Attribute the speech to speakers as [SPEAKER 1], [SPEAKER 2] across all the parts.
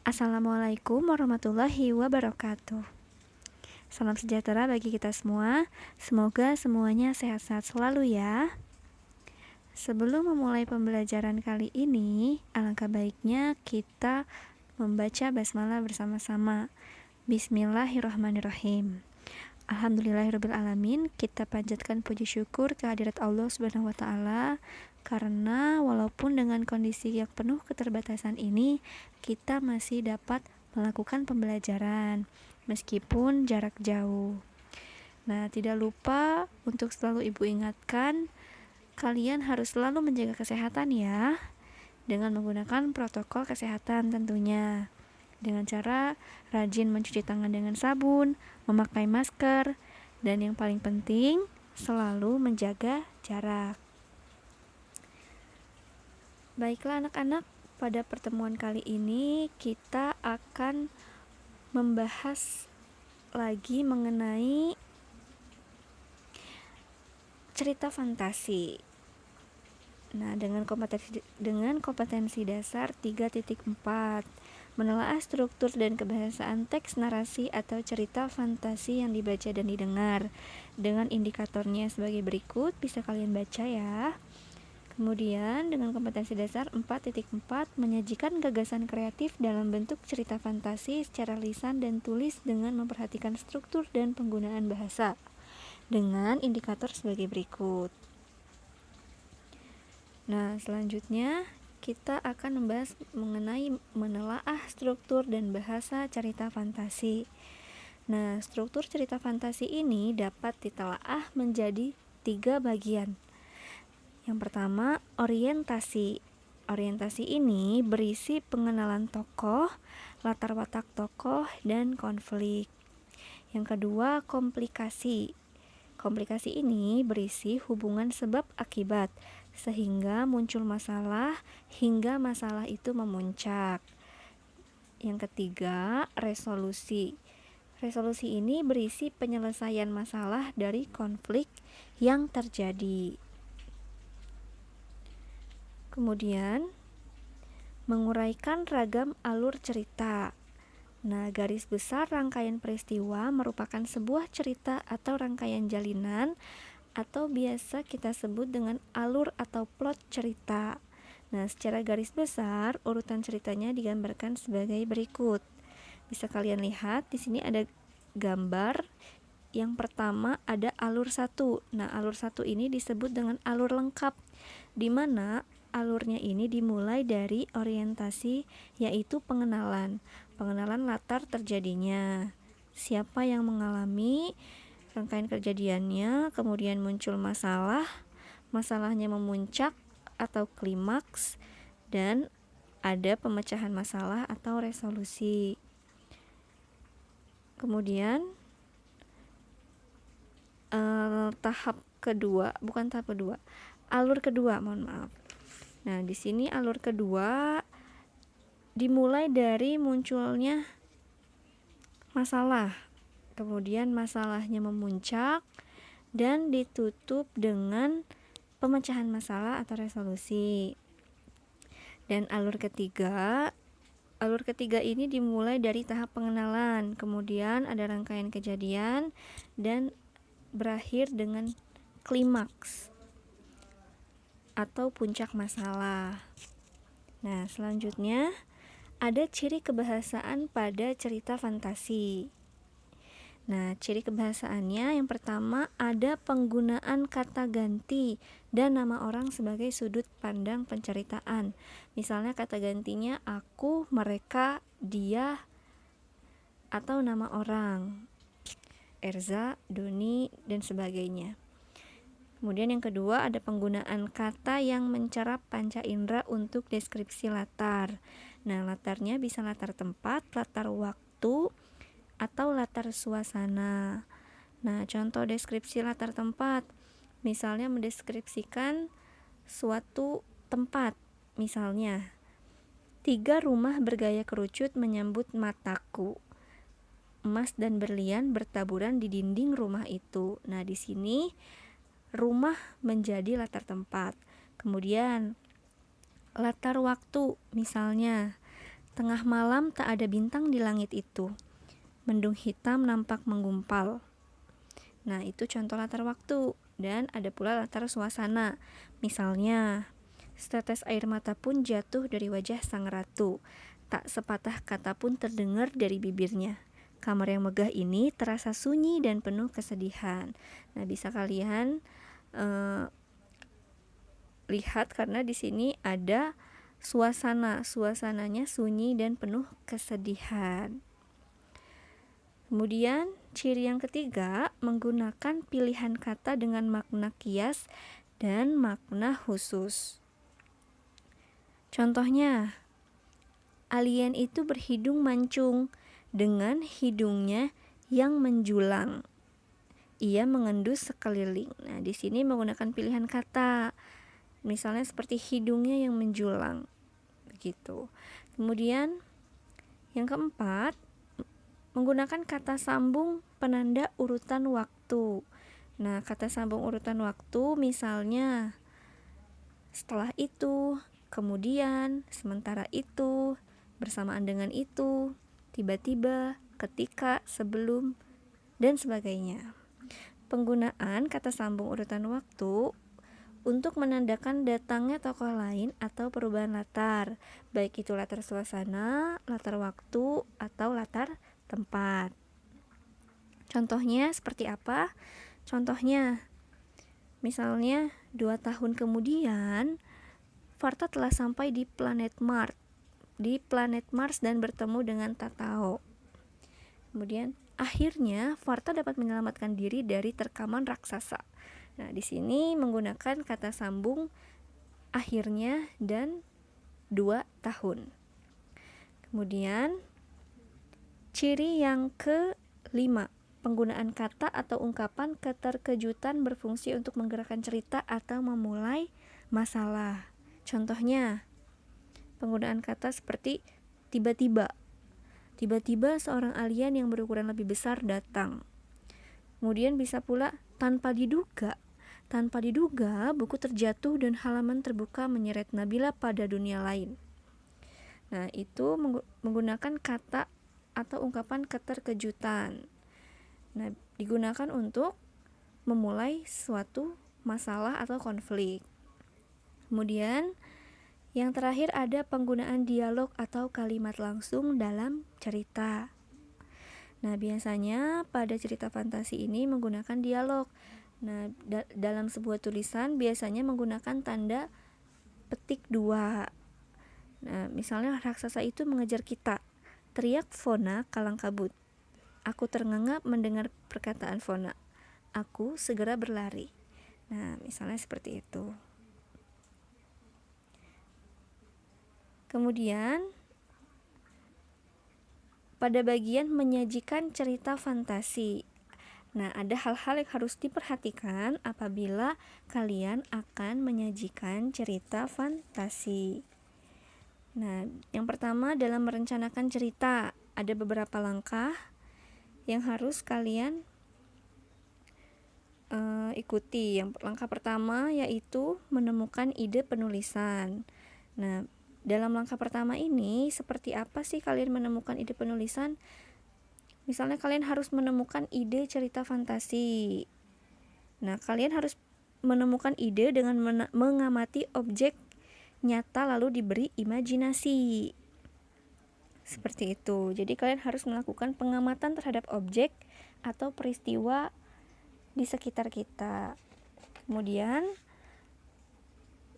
[SPEAKER 1] Assalamualaikum warahmatullahi wabarakatuh. Salam sejahtera bagi kita semua. Semoga semuanya sehat-sehat selalu ya. Sebelum memulai pembelajaran kali ini, alangkah baiknya kita membaca basmalah bersama-sama. Bismillahirrahmanirrahim. Alhamdulillahirrabbilalamin. Kita panjatkan puji syukur kehadirat Allah Subhanahu wa Ta'ala, karena walaupun dengan kondisi yang penuh keterbatasan ini, kita masih dapat melakukan pembelajaran meskipun jarak jauh. Nah, tidak lupa untuk selalu Ibu ingatkan, kalian harus selalu menjaga kesehatan ya, dengan menggunakan protokol kesehatan tentunya, dengan cara rajin mencuci tangan dengan sabun, memakai masker, dan yang paling penting selalu menjaga jarak. Baiklah anak-anak, pada pertemuan kali ini kita akan membahas lagi mengenai cerita fantasi. Nah, dengan kompetensi dasar 3.4, menelaah struktur dan kebahasaan teks narasi atau cerita fantasi yang dibaca dan didengar. Dengan indikatornya sebagai berikut, bisa kalian baca ya. Kemudian dengan kompetensi dasar 4.4, menyajikan gagasan kreatif dalam bentuk cerita fantasi secara lisan dan tulis dengan memperhatikan struktur dan penggunaan bahasa. Dengan indikator sebagai berikut. Nah, selanjutnya kita akan membahas mengenai menelaah struktur dan bahasa cerita fantasi. Nah, struktur cerita fantasi ini dapat ditelaah menjadi 3 bagian. Yang pertama, orientasi. Orientasi ini berisi pengenalan tokoh, latar watak tokoh, dan konflik. Yang kedua, komplikasi. Komplikasi ini berisi hubungan sebab akibat, sehingga muncul masalah hingga masalah itu memuncak. Yang ketiga, resolusi. Resolusi ini berisi penyelesaian masalah dari konflik yang terjadi. Kemudian, menguraikan ragam alur cerita. Nah, garis besar rangkaian peristiwa merupakan sebuah cerita atau rangkaian jalinan, atau biasa kita sebut dengan alur atau plot cerita. Nah, secara garis besar urutan ceritanya digambarkan sebagai berikut. Bisa kalian lihat di sini ada gambar. Yang pertama ada alur 1. Nah, alur 1 ini disebut dengan alur lengkap, di mana alurnya ini dimulai dari orientasi, yaitu pengenalan latar terjadinya, siapa yang mengalami rangkaian kejadiannya, kemudian muncul masalahnya memuncak atau klimaks, dan ada pemecahan masalah atau resolusi. Kemudian alur kedua, Nah, di sini alur kedua dimulai dari munculnya masalah, kemudian masalahnya memuncak dan ditutup dengan pemecahan masalah atau resolusi. Dan alur ketiga ini dimulai dari tahap pengenalan, kemudian ada rangkaian kejadian dan berakhir dengan klimaks atau puncak masalah. Nah, selanjutnya ada ciri kebahasaan pada cerita fantasi. Nah, ciri kebahasaannya yang pertama ada penggunaan kata ganti dan nama orang sebagai sudut pandang penceritaan. Misalnya kata gantinya aku, mereka, dia, atau nama orang, Erza, Doni, dan sebagainya. Kemudian yang kedua ada penggunaan kata yang mencerap panca indera untuk deskripsi latar. Nah, latarnya bisa latar tempat, latar waktu, atau latar suasana. Nah, contoh deskripsi latar tempat, misalnya mendeskripsikan suatu tempat. Misalnya, 3 rumah bergaya kerucut menyambut mataku. Emas dan berlian bertaburan di dinding rumah itu. Nah, di sini rumah menjadi latar tempat. Kemudian latar waktu, misalnya Tengah malam tak ada bintang di langit itu. Mendung hitam nampak menggumpal. Nah, itu contoh latar waktu. Dan ada pula latar suasana. Misalnya, setetes air mata pun jatuh dari wajah sang ratu. Tak sepatah kata pun terdengar dari bibirnya. Kamar yang megah ini terasa sunyi dan penuh kesedihan. Nah, bisa kalian lihat karena di sini ada suasananya sunyi dan penuh kesedihan. Kemudian ciri yang ketiga, menggunakan pilihan kata dengan makna kias dan makna khusus. Contohnya, alien itu berhidung mancung dengan hidungnya yang menjulang. Ia mengendus sekeliling. Nah, di sini menggunakan pilihan kata. Misalnya seperti hidungnya yang menjulang. Begitu. Kemudian yang keempat, menggunakan kata sambung penanda urutan waktu. Nah, kata sambung urutan waktu misalnya setelah itu, kemudian, sementara itu, bersamaan dengan itu, tiba-tiba, ketika, sebelum, dan sebagainya. Penggunaan kata sambung urutan waktu untuk menandakan datangnya tokoh lain atau perubahan latar, baik itu latar suasana, latar waktu, atau latar tempat. Contohnya seperti apa? Contohnya, misalnya 2 tahun kemudian, Varta telah sampai di planet Mars dan bertemu dengan Tatao. Kemudian, akhirnya Varta dapat menyelamatkan diri dari terkaman raksasa. Nah, di sini menggunakan kata sambung akhirnya dan 2 tahun. Kemudian, ciri yang kelima, penggunaan kata atau ungkapan keterkejutan berfungsi untuk menggerakkan cerita atau memulai masalah. Contohnya, penggunaan kata seperti tiba-tiba. Tiba-tiba seorang alien yang berukuran lebih besar datang. Kemudian bisa pula tanpa diduga. Tanpa diduga, buku terjatuh dan halaman terbuka menyeret Nabila pada dunia lain. Nah, itu menggunakan kata atau ungkapan keterkejutan. Nah, digunakan untuk memulai suatu masalah atau konflik. Kemudian, yang terakhir ada penggunaan dialog atau kalimat langsung dalam cerita. Nah, biasanya pada cerita fantasi ini menggunakan dialog. Nah, dalam sebuah tulisan biasanya menggunakan tanda petik 2. Nah, misalnya raksasa itu mengejar kita. Teriak Fona kalang kabut. Aku terngengap mendengar perkataan Fona. Aku segera berlari. Nah, misalnya seperti itu. Kemudian, pada bagian menyajikan cerita fantasi. Nah, ada hal-hal yang harus diperhatikan apabila kalian akan menyajikan cerita fantasi. Nah, yang pertama dalam merencanakan cerita, ada beberapa langkah yang harus kalian ikuti. Yang langkah pertama yaitu menemukan ide penulisan. Nah, dalam langkah pertama ini, seperti apa sih kalian menemukan ide penulisan? Misalnya kalian harus menemukan ide cerita fantasi. Nah, kalian harus menemukan ide dengan mengamati objek nyata lalu diberi imajinasi. Seperti itu. Jadi kalian harus melakukan pengamatan terhadap objek atau peristiwa di sekitar kita. Kemudian,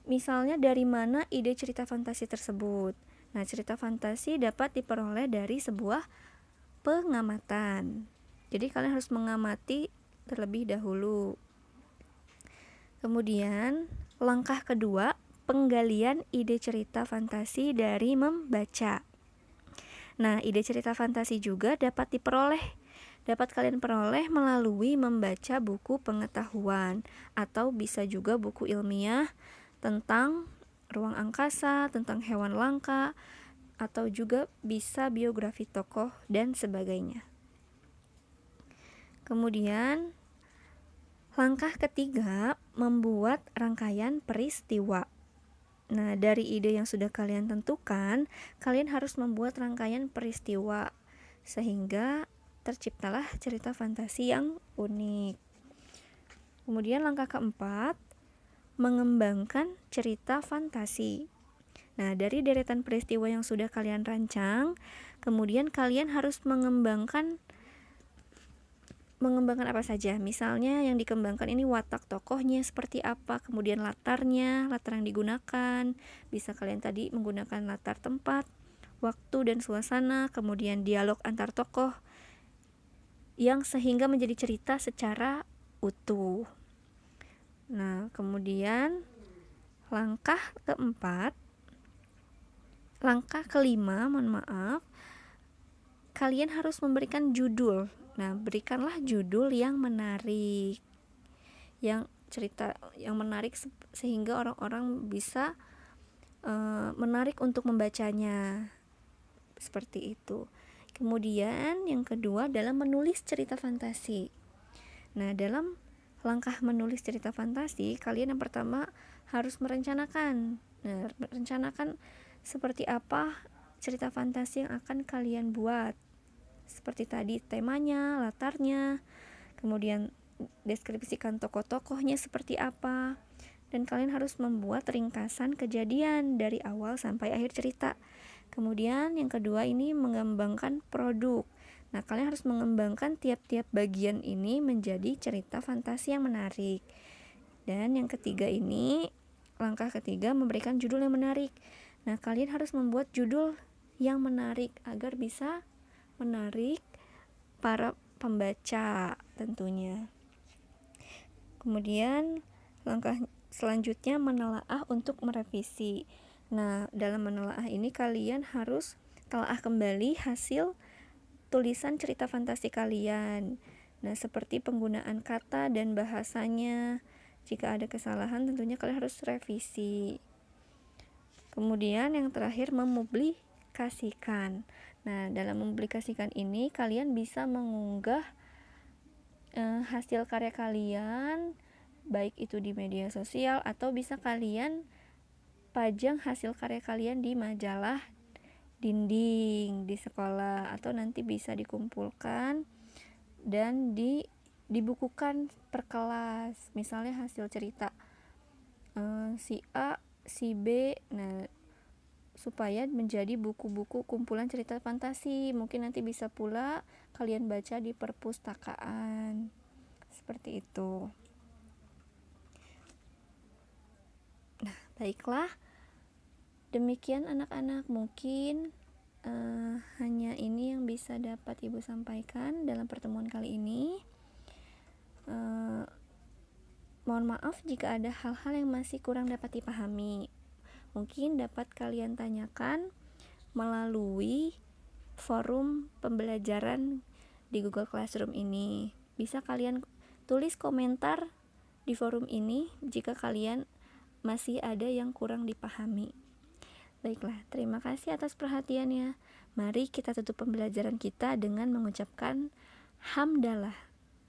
[SPEAKER 1] misalnya dari mana ide cerita fantasi tersebut? Nah, cerita fantasi dapat diperoleh dari sebuah pengamatan. Jadi kalian harus mengamati terlebih dahulu. Kemudian, langkah kedua, penggalian ide cerita fantasi dari membaca. Nah, ide cerita fantasi juga dapat kalian peroleh melalui membaca buku pengetahuan atau bisa juga buku ilmiah tentang ruang angkasa, tentang hewan langka, atau juga bisa biografi tokoh dan sebagainya. Kemudian, langkah ketiga, membuat rangkaian peristiwa. Nah, dari ide yang sudah kalian tentukan, kalian harus membuat rangkaian peristiwa sehingga terciptalah cerita fantasi yang unik. Kemudian langkah keempat, mengembangkan cerita fantasi. Nah, dari deretan peristiwa yang sudah kalian rancang, kemudian kalian harus mengembangkan apa saja. Misalnya yang dikembangkan ini watak tokohnya seperti apa, kemudian latar yang digunakan. Bisa kalian tadi menggunakan latar tempat, waktu dan suasana, kemudian dialog antar tokoh yang sehingga menjadi cerita secara utuh. Nah, kemudian langkah kelima, kalian harus memberikan judul. Nah, berikanlah judul yang menarik, yang cerita yang menarik sehingga orang-orang bisa menarik untuk membacanya. Seperti itu. Kemudian yang kedua adalah menulis cerita fantasi. Nah, dalam langkah menulis cerita fantasi, kalian yang pertama harus merencanakan. Nah, merencanakan seperti apa cerita fantasi yang akan kalian buat. Seperti tadi temanya, latarnya, kemudian deskripsikan tokoh-tokohnya seperti apa, dan kalian harus membuat ringkasan kejadian dari awal sampai akhir cerita. Kemudian yang kedua ini mengembangkan produk. Nah, kalian harus mengembangkan tiap-tiap bagian ini menjadi cerita fantasi yang menarik. Dan yang ketiga ini, langkah ketiga memberikan judul yang menarik. Nah, kalian harus membuat judul yang menarik agar bisa menarik para pembaca tentunya. Kemudian langkah selanjutnya menelaah untuk merevisi. Nah, dalam menelaah ini kalian harus telaah kembali hasil tulisan cerita fantasi kalian. Nah, seperti penggunaan kata dan bahasanya. Jika ada kesalahan tentunya kalian harus revisi. Kemudian yang terakhir mempublikasikan. Nah, dalam mempublikasikan ini kalian bisa mengunggah hasil karya kalian, baik itu di media sosial atau bisa kalian pajang hasil karya kalian di majalah dinding di sekolah, atau nanti bisa dikumpulkan dan dibukukan per kelas. Misalnya hasil cerita si A, si B, nah supaya menjadi buku-buku kumpulan cerita fantasi. Mungkin nanti bisa pula kalian baca di perpustakaan. Seperti itu. Nah, baiklah. Demikian anak-anak, mungkin hanya ini yang bisa dapat Ibu sampaikan dalam pertemuan kali ini. Mohon maaf jika ada hal-hal yang masih kurang dapat dipahami. Mungkin dapat kalian tanyakan melalui forum pembelajaran di Google Classroom ini. Bisa kalian tulis komentar di forum ini jika kalian masih ada yang kurang dipahami. Baiklah, terima kasih atas perhatiannya. Mari kita tutup pembelajaran kita dengan mengucapkan hamdalah.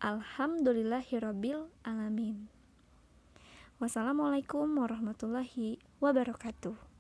[SPEAKER 1] Alhamdulillahirabbil alamin. Wassalamualaikum warahmatullahi wabarakatuh.